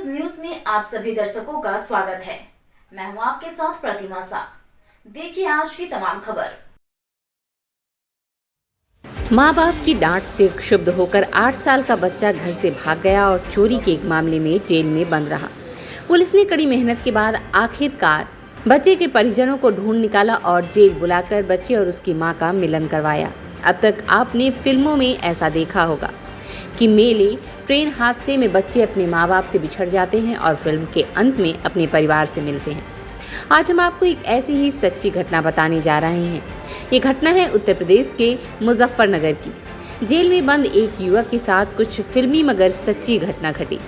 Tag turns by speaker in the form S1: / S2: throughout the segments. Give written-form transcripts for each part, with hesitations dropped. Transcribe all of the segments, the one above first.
S1: Police news में आप सभी दर्शकों का स्वागत है। मैं हूं आपके साथ प्रतिमा सा। देखिए आज की तमाम खबर।
S2: माँ बाप की डांट से क्षुब्ध होकर 8 साल का बच्चा घर से भाग गया और चोरी के एक मामले में जेल में बंद रहा। पुलिस ने कड़ी मेहनत के बाद आखिरकार बच्चे के परिजनों को ढूंढ निकाला और जेल बुलाकर बच्चे और उसकी मां का मिलन करवाया। अब तक आपने फिल्मों में ऐसा देखा होगा कि मेले, ट्रेन हादसे में बच्चे अपने माँ बाप से बिछड़ जाते हैं और फिल्म के अंत में अपने परिवार से मिलते हैं। आज हम आपको एक ऐसी ही सच्ची घटना बताने जा रहे हैं। ये घटना है उत्तर प्रदेश के मुजफ्फरनगर की। जेल में बंद एक युवक के साथ कुछ फिल्मी मगर सच्ची घटना घटी।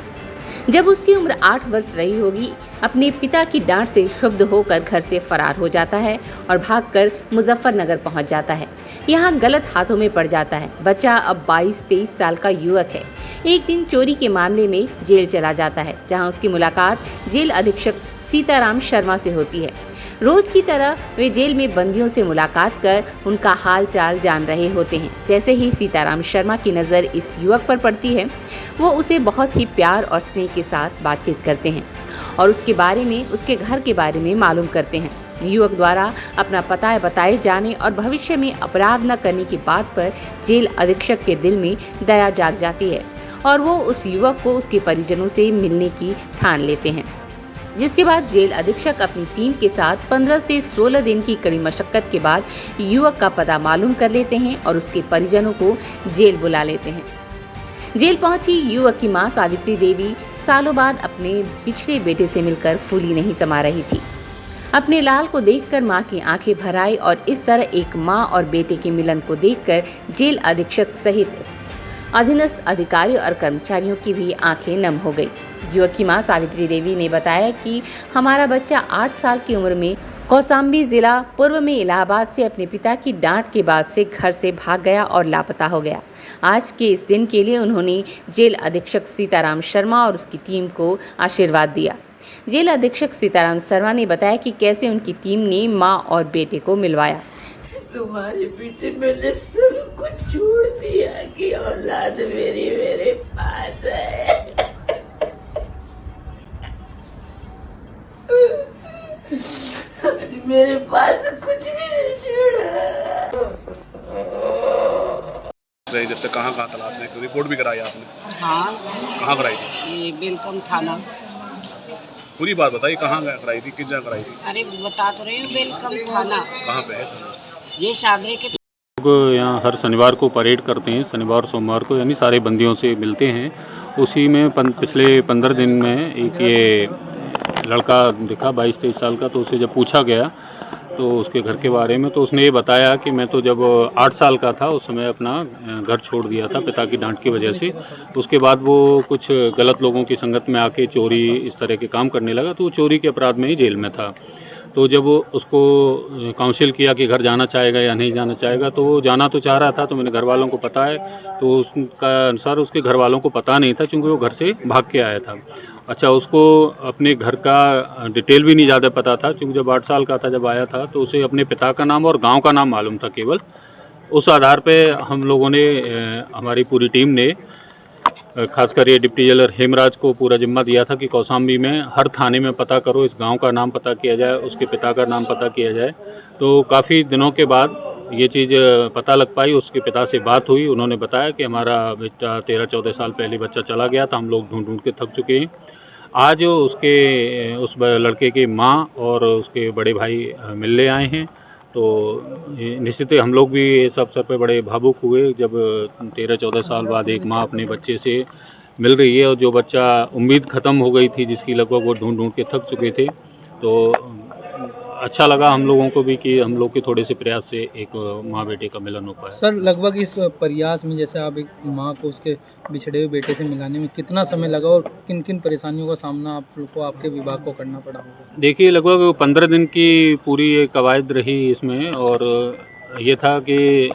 S2: जब उसकी उम्र 8 वर्ष रही होगी, अपने पिता की डांट से क्षुब्ध होकर घर से फरार हो जाता है और भागकर मुजफ्फरनगर पहुंच जाता है। यहाँ गलत हाथों में पड़ जाता है। बच्चा अब 22-23 साल का युवक है। एक दिन चोरी के मामले में जेल चला जाता है, जहां उसकी मुलाकात जेल अधीक्षक सीताराम शर्मा से होती है। रोज की तरह वे जेल में बंदियों से मुलाकात कर उनका हाल चाल जान रहे होते हैं। जैसे ही सीताराम शर्मा की नज़र इस युवक पर पड़ती है, वो उसे बहुत ही प्यार और स्नेह के साथ बातचीत करते हैं और उसके बारे में, उसके घर के बारे में मालूम करते हैं। युवक द्वारा अपना पता बताए जाने और भविष्य में अपराध न करने की बात पर जेल अधीक्षक के दिल में दया जाग जाती है और वो उस युवक को उसके परिजनों से मिलने की ठान लेते हैं। जिसके बाद जेल अधीक्षक अपनी टीम के साथ 15 से 16 दिन की कड़ी मशक्कत के बाद युवक का पता मालूम कर लेते हैं और उसके परिजनों को जेल बुला लेते हैं। जेल पहुंची युवक की मां सावित्री देवी सालों बाद अपने पिछड़े बेटे से मिलकर फूली नहीं समा रही थी। अपने लाल को देखकर मां की आंखें भर आई और इस तरह एक मां और बेटे के मिलन को देखकर जेल अधीक्षक सहित अधीनस्थ अधिकारियों और कर्मचारियों की भी आंखें नम हो गई। युवक की मां सावित्री देवी ने बताया कि हमारा बच्चा 8 साल की उम्र में कौशाम्बी जिला पूर्व में इलाहाबाद से अपने पिता की डांट के बाद से घर से भाग गया और लापता हो गया। आज के इस दिन के लिए उन्होंने जेल अधीक्षक सीताराम शर्मा और उसकी टीम को आशीर्वाद दिया। जेल अधीक्षक सीताराम शर्मा ने बताया कि कैसे उनकी टीम ने मां और बेटे को मिलवाया।
S3: तुम्हारे पीछे मैंने सब कुछ छोड़ दिया कि औलाद मेरे पास है। आज मेरे पास कुछ भी नहीं छोड़ा।
S4: जब से कहाँ तलाशने की रिपोर्ट भी कराई आपने?
S5: हाँ।
S4: कहाँ कराई थी?
S5: ये बेलकम थाना।
S4: पूरी बात बताइए, कहाँ कराई थी, किस जगह कराई थी?
S5: अरे बता तो रही हूँ, बेलकम थाना।
S4: कहाँ पे है?
S5: ये शादरे के
S6: लोग यहाँ हर शनिवार को परेड करते हैं, शनिवार सोमवार को, यानी सारे बंदियों से मिलते हैं। उसी में पिछले 15 दिन में एक ये लड़का दिखा 22-23 साल का, तो उसे जब पूछा गया तो उसके घर के बारे में, तो उसने ये बताया कि मैं तो जब 8 साल का था उस समय अपना घर छोड़ दिया था पिता की डांट की वजह से। उसके बाद वो कुछ गलत लोगों की संगत में आके चोरी इस तरह के काम करने लगा, तो वो चोरी के अपराध में ही जेल में था। तो जब उसको काउंसिल किया कि घर जाना चाहेगा या नहीं जाना चाहेगा, तो वो जाना तो चाह रहा था। तो मैंने घर वालों को पता है, तो उसका अनुसार उसके घर वालों को पता नहीं था, क्योंकि वो घर से भाग के आया था। अच्छा, उसको अपने घर का डिटेल भी नहीं ज़्यादा पता था, क्योंकि जब 8 साल का था जब आया था, तो उसे अपने पिता का नाम और गांव का नाम मालूम था केवल। उस आधार पे हम लोगों ने, हमारी पूरी टीम ने, खासकर ये डिप्टी जेलर हेमराज को पूरा जिम्मा दिया था कि कौशाम्बी में हर थाने में पता करो, इस गांव का नाम पता किया जाए, उसके पिता का नाम पता किया जाए। तो काफ़ी दिनों के बाद ये चीज़ पता लग पाई। उसके पिता से बात हुई, उन्होंने बताया कि हमारा बेटा 13-14 साल पहले बच्चा चला गया था, हम लोग ढूंढ ढूंढ के थक चुके हैं। आज उस लड़के की माँ और उसके बड़े भाई मिलने आए हैं। तो निश्चित हम लोग भी इस अवसर पर बड़े भावुक हुए जब 13-14 साल बाद एक माँ अपने बच्चे से मिल रही है, और जो बच्चा उम्मीद ख़त्म हो गई थी, जिसकी लगभग वो ढूंढ ढूंढ के थक चुके थे। तो अच्छा लगा हम लोगों को भी कि हम लोग के थोड़े से प्रयास से एक माँ बेटे का मिलन हो पाया।
S7: सर, लगभग इस प्रयास में, जैसे आप एक माँ को उसके बिछड़े हुए बेटे से मिलाने में कितना समय लगा और किन किन परेशानियों का सामना आप लोग को, आपके विभाग को करना पड़ा होगा?
S6: देखिए, लगभग 15 दिन की पूरी एक कवायद रही इसमें, और ये था कि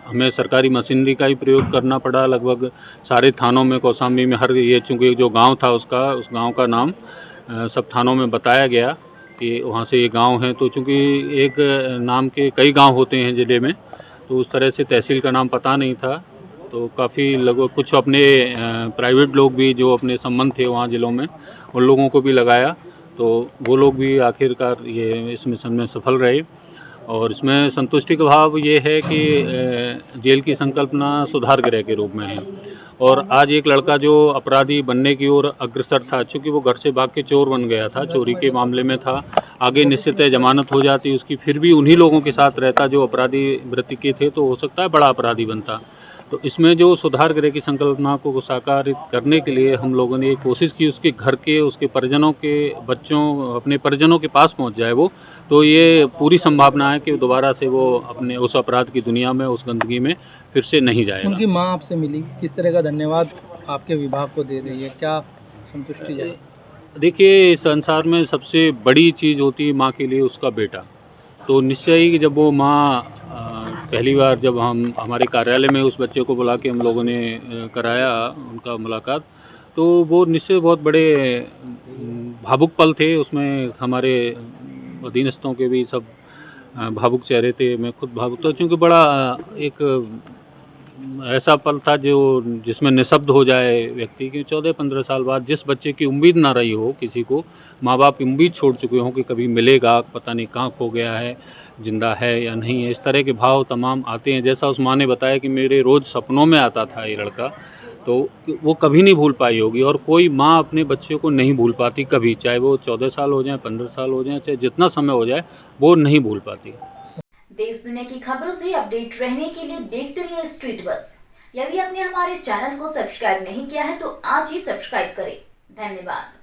S6: हमें सरकारी मशीनरी का ही प्रयोग करना पड़ा। लगभग सारे थानों में, कौशाम्बी में, हर ये चूँकि जो गांव था उस गांव का नाम सब थानों में बताया गया कि वहाँ से ये गांव है। तो चूँकि एक नाम के कई गांव होते हैं ज़िले में, तो उस तरह से तहसील का नाम पता नहीं था। तो काफ़ी लगभग कुछ अपने प्राइवेट लोग भी जो अपने संबंध थे वहाँ ज़िलों में उन लोगों को भी लगाया, तो वो लोग भी आखिरकार ये इस मिशन में सफल रहे। और इसमें संतुष्टि का भाव ये है कि जेल की संकल्पना सुधार गृह के रूप में है। और आज एक लड़का जो अपराधी बनने की ओर अग्रसर था, चूँकि वो घर से भाग के चोर बन गया था, चोरी के मामले में था, आगे निश्चित है जमानत हो जाती उसकी, फिर भी उन्हीं लोगों के साथ रहता जो अपराधी वृत्ति के थे, तो हो सकता है बड़ा अपराधी बनता। तो इसमें जो सुधार गृह की संकल्पना को साकारित करने के लिए हम लोगों ने कोशिश की उसके घर के, उसके परिजनों के बच्चों, अपने परिजनों के पास पहुंच जाए वो, तो ये पूरी संभावना है कि दोबारा से वो अपने उस अपराध की दुनिया में, उस गंदगी में फिर से नहीं जाएगा।
S7: उनकी माँ आपसे मिली, किस तरह का धन्यवाद आपके विभाग को दे रही है, क्या संतुष्टि है?
S6: देखिए, इस संसार में सबसे बड़ी चीज़ होती है माँ के लिए उसका बेटा। तो निश्चय ही जब वो माँ पहली बार जब हम हमारे कार्यालय में उस बच्चे को बुला के हम लोगों ने कराया उनका मुलाकात, तो वो निश्चय बहुत बड़े भावुक पल थे। उसमें हमारे अधीनस्थों के भी सब भावुक चेहरे थे, मैं खुद भावुक था, क्योंकि बड़ा एक ऐसा पल था जो जिसमें निशब्द हो जाए व्यक्ति की। 14-15 साल बाद जिस बच्चे की उम्मीद ना रही हो किसी को, माँ बाप की उम्मीद छोड़ चुके हों कि कभी मिलेगा, पता नहीं कहाँ खो गया है, जिंदा है या नहीं है, इस तरह के भाव तमाम आते हैं। जैसा उस माँ ने बताया कि मेरे रोज़ सपनों में आता था ये लड़का, तो वो कभी नहीं भूल पाई होगी। और कोई माँ अपने बच्चे को नहीं भूल पाती कभी, चाहे वो 14 साल हो जाए, 15 साल हो जाए, चाहे जितना समय हो जाए, वो नहीं भूल पाती।
S1: देश दुनिया की खबरों से अपडेट रहने के लिए देखते रहिए स्ट्रीट बस। यदि आपने हमारे चैनल को सब्सक्राइब नहीं किया है तो आज ही सब्सक्राइब करें। धन्यवाद।